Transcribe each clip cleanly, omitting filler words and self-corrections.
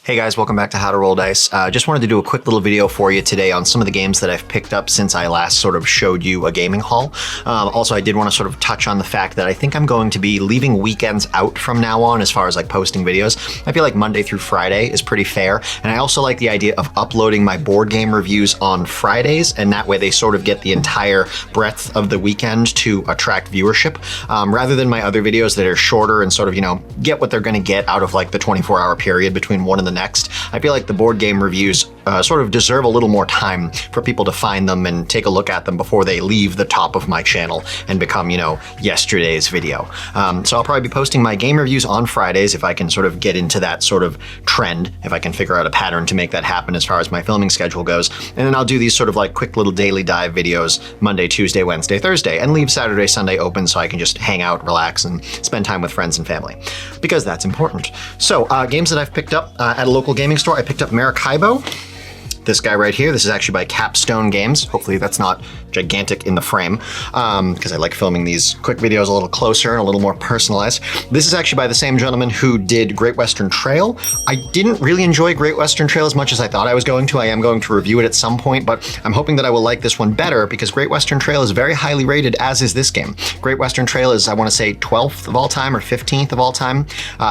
Hey guys, welcome back to How to Roll Dice. Just wanted to do a quick little video for you today on some of the games that I've picked up since I last sort of showed you a gaming haul. Also, I did want to sort of touch on the fact that I think I'm going to be leaving weekends out from now on as far as like posting videos. I feel like Monday through Friday is pretty fair. And I also like the idea of uploading my board game reviews on Fridays, and that way they sort of get the entire breadth of the weekend to attract viewership, rather than my other videos that are shorter and sort of, get what they're going to get out of like the 24-hour period between one and the next. I feel like the board game reviews sort of deserve a little more time for people to find them and take a look at them before they leave the top of my channel and become, yesterday's video. So I'll probably be posting my game reviews on Fridays if I can sort of get into that sort of trend, if I can figure out a pattern to make that happen as far as my filming schedule goes. And then I'll do these sort of like quick little daily dive videos Monday, Tuesday, Wednesday, Thursday, and leave Saturday, Sunday open so I can just hang out, relax, and spend time with friends and family, because that's important. So games that I've picked up at a local gaming store, I picked up Marikybo. This guy right here, this is actually by Capstone Games. Hopefully that's not gigantic in the frame, because I like filming these quick videos a little closer and a little more personalized. This is actually by the same gentleman who did Great Western Trail. I didn't really enjoy Great Western Trail as much as I thought I was going to. I am going to review it at some point, but I'm hoping that I will like this one better because Great Western Trail is very highly rated, as is this game. Great Western Trail is, I want to say, 12th of all time or 15th of all time.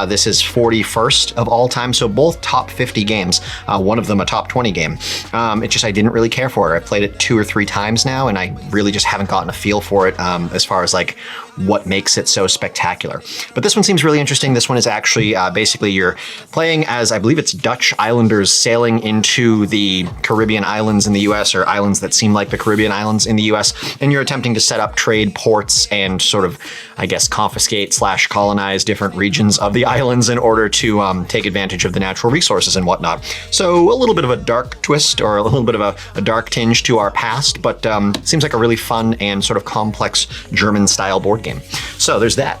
This is 41st of all time, so both top 50 games, one of them a top 20 game. It just, I didn't really care for it. I've played it 2 or 3 times now, and I really just haven't gotten a feel for it as far as like what makes it so spectacular. But this one seems really interesting. This one is actually basically you're playing as, I believe it's Dutch islanders sailing into the Caribbean islands in the US, or islands that seem like the Caribbean islands in the US, and you're attempting to set up trade ports and sort of, I guess, confiscate / colonize different regions of the islands in order to take advantage of the natural resources and whatnot. So a little bit of a dark twist, or a little bit of a dark tinge to our past, but seems like a really fun and sort of complex German-style board game. So there's that.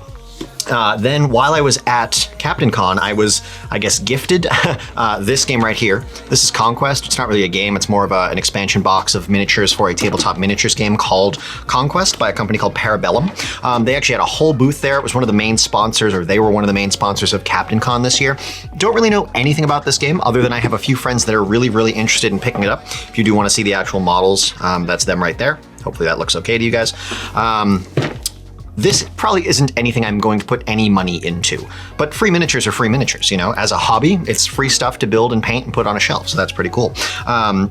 Then while I was at Captain Con, I was, I guess, gifted this game right here. This is Conquest. It's not really a game. It's more of an expansion box of miniatures for a tabletop miniatures game called Conquest by a company called Parabellum. They actually had a whole booth there. It was one of the main sponsors, or they were one of the main sponsors of Captain Con this year. Don't really know anything about this game other than I have a few friends that are really, really interested in picking it up. If you do want to see the actual models, that's them right there. Hopefully that looks okay to you guys. This probably isn't anything I'm going to put any money into, but free miniatures are free miniatures, As a hobby, it's free stuff to build and paint and put on a shelf, so that's pretty cool.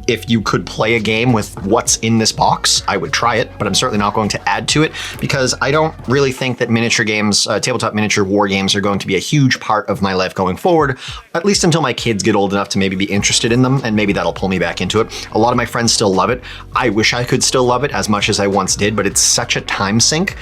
If you could play a game with what's in this box, I would try it, but I'm certainly not going to add to it because I don't really think that miniature games, tabletop miniature war games, are going to be a huge part of my life going forward, at least until my kids get old enough to maybe be interested in them, and maybe that'll pull me back into it. A lot of my friends still love it. I wish I could still love it as much as I once did, but it's such a time sink.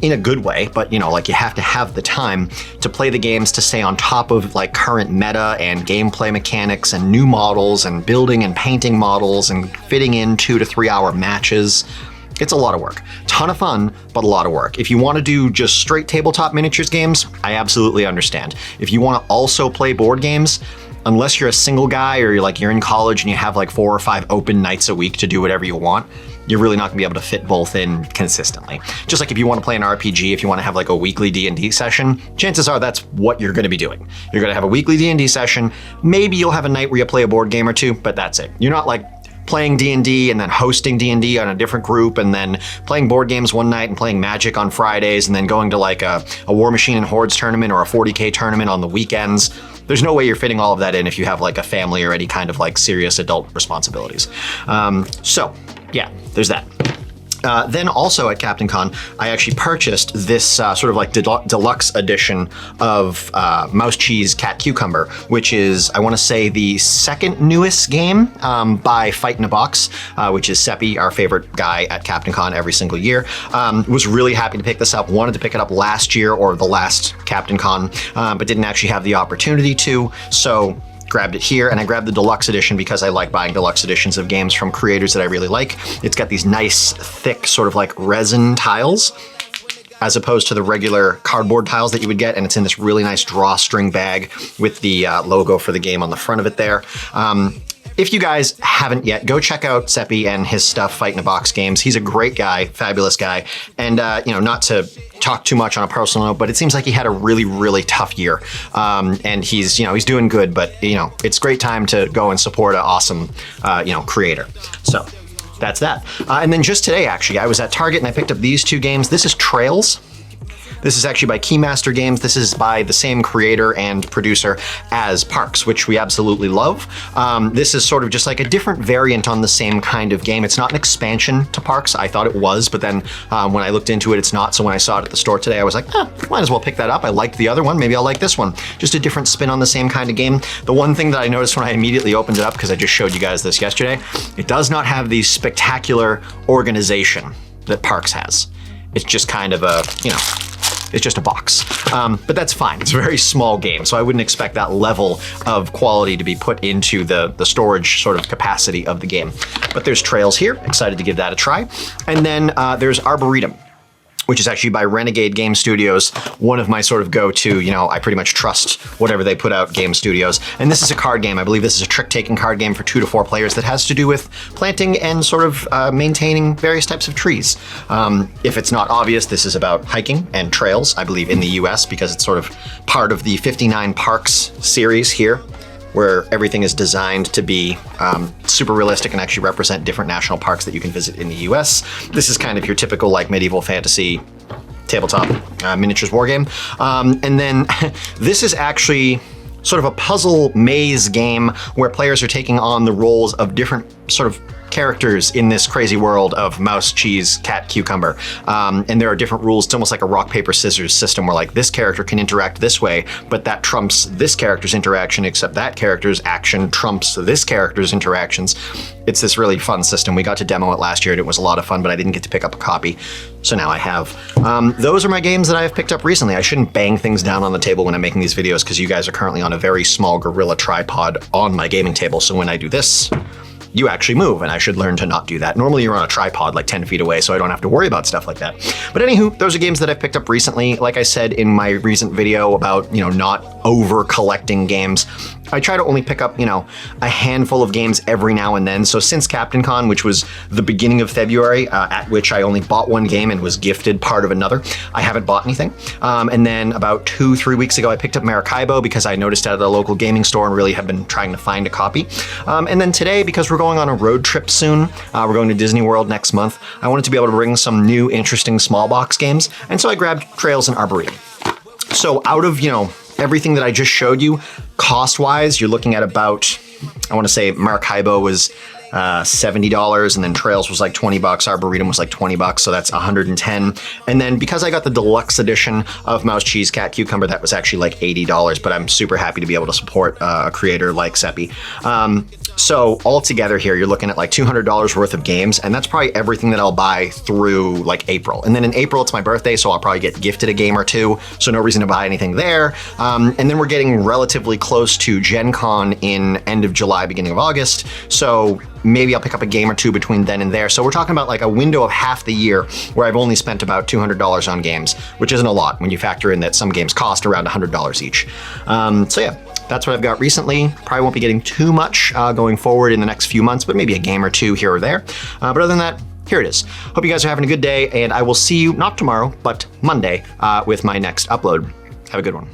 In a good way, but like you have to have the time to play the games, to stay on top of like current meta and gameplay mechanics and new models and building and painting models and fitting in 2 to 3 hour matches. It's a lot of work. Ton of fun, but a lot of work. If you want to do just straight tabletop miniatures games, I absolutely understand. If you want to also play board games, unless you're a single guy or you're in college and you have like 4 or 5 open nights a week to do whatever you want, you're really not gonna be able to fit both in consistently. Just like if you want to play an RPG, if you want to have like a weekly D&D session, chances are that's what you're gonna be doing. You're gonna have a weekly D&D session. Maybe you'll have a night where you play a board game or 2, but that's it. You're not like playing D&D and then hosting D&D on a different group and then playing board games one night and playing Magic on Fridays and then going to like a War Machine and Hordes tournament or a 40K tournament on the weekends. There's no way you're fitting all of that in if you have like a family or any kind of like serious adult responsibilities. So yeah, there's that. Then also at Captain Con, I actually purchased this sort of like deluxe edition of Mouse Cheese Cat Cucumber, which is, I want to say, the second newest game by Fight in a Box, which is Seppi, our favorite guy at Captain Con every single year. Was really happy to pick this up. Wanted to pick it up last year or the last Captain Con, but didn't actually have the opportunity to. So grabbed it here, and I grabbed the deluxe edition because I like buying deluxe editions of games from creators that I really like. It's got these nice, thick, sort of like resin tiles, as opposed to the regular cardboard tiles that you would get, and it's in this really nice drawstring bag with the logo for the game on the front of it there. If you guys haven't yet, go check out Seppi and his stuff, Fight in a Box Games. He's a great guy, fabulous guy, and not to talk too much on a personal note, but it seems like he had a really, really tough year. And he's doing good, but it's a great time to go and support an awesome, creator. So that's that. And then just today, actually, I was at Target and I picked up these two games. This is Trails. This is actually by Keymaster Games. This is by the same creator and producer as Parks, which we absolutely love. This is sort of just like a different variant on the same kind of game. It's not an expansion to Parks. I thought it was, but then when I looked into it, it's not. So when I saw it at the store today, I was like, might as well pick that up. I liked the other one. Maybe I'll like this one. Just a different spin on the same kind of game. The one thing that I noticed when I immediately opened it up, because I just showed you guys this yesterday, it does not have the spectacular organization that Parks has. It's just kind of a, it's just a box, but that's fine. It's a very small game, so I wouldn't expect that level of quality to be put into the storage sort of capacity of the game. But there's Trails here, excited to give that a try. And then there's Arboretum, which is actually by Renegade Game Studios, one of my sort of go-to, I pretty much trust whatever they put out game studios. And this is a card game. I believe this is a trick-taking card game for 2 to 4 players that has to do with planting and sort of maintaining various types of trees. If it's not obvious, this is about hiking and trails, I believe, in the US, because it's sort of part of the 59 Parks series here, where everything is designed to be super realistic and actually represent different national parks that you can visit in the US. This is kind of your typical like medieval fantasy tabletop miniatures war game. And then this is actually sort of a puzzle maze game where players are taking on the roles of different sort of characters in this crazy world of mouse, cheese, cat, cucumber. And there are different rules. It's almost like a rock, paper, scissors system where like this character can interact this way, but that trumps this character's interaction, except that character's action trumps this character's interactions. It's this really fun system. We got to demo it last year and it was a lot of fun, but I didn't get to pick up a copy. So now I have. Those are my games that I've picked up recently. I shouldn't bang things down on the table when I'm making these videos because you guys are currently on a very small Gorilla tripod on my gaming table. So when I do this, you actually move, and I should learn to not do that. Normally you're on a tripod like 10 feet away, so I don't have to worry about stuff like that. But anywho, those are games that I've picked up recently. Like I said in my recent video about, not over collecting games, I try to only pick up, a handful of games every now and then. So since Captain Con, which was the beginning of February, at which I only bought one game and was gifted part of another, I haven't bought anything. And then about 2-3 weeks ago, I picked up Marikybo because I noticed it at a local gaming store and really have been trying to find a copy. And then today, because we're going on a road trip soon, we're going to Disney World next month, I wanted to be able to bring some new, interesting small box games. And so I grabbed Trails and Arboretum. So out of, everything that I just showed you, cost-wise, you're looking at about, I want to say Marikybo was $70, and then Trails was like $20, Arboretum was like $20, so that's $110. And then because I got the deluxe edition of Mouse, Cheese, Cat, Cucumber, that was actually like $80, but I'm super happy to be able to support a creator like Seppi. So altogether here, you're looking at like $200 worth of games, and that's probably everything that I'll buy through like April. And then in April, it's my birthday, so I'll probably get gifted a game or two, so no reason to buy anything there. And then we're getting relatively close to Gen Con in end of July, beginning of August, so maybe I'll pick up a game or two between then and there. So we're talking about like a window of half the year where I've only spent about $200 on games, which isn't a lot when you factor in that some games cost around $100 each. So yeah, that's what I've got recently. Probably won't be getting too much going forward in the next few months, but maybe a game or two here or there. But other than that, here it is. Hope you guys are having a good day, and I will see you not tomorrow, but Monday with my next upload. Have a good one.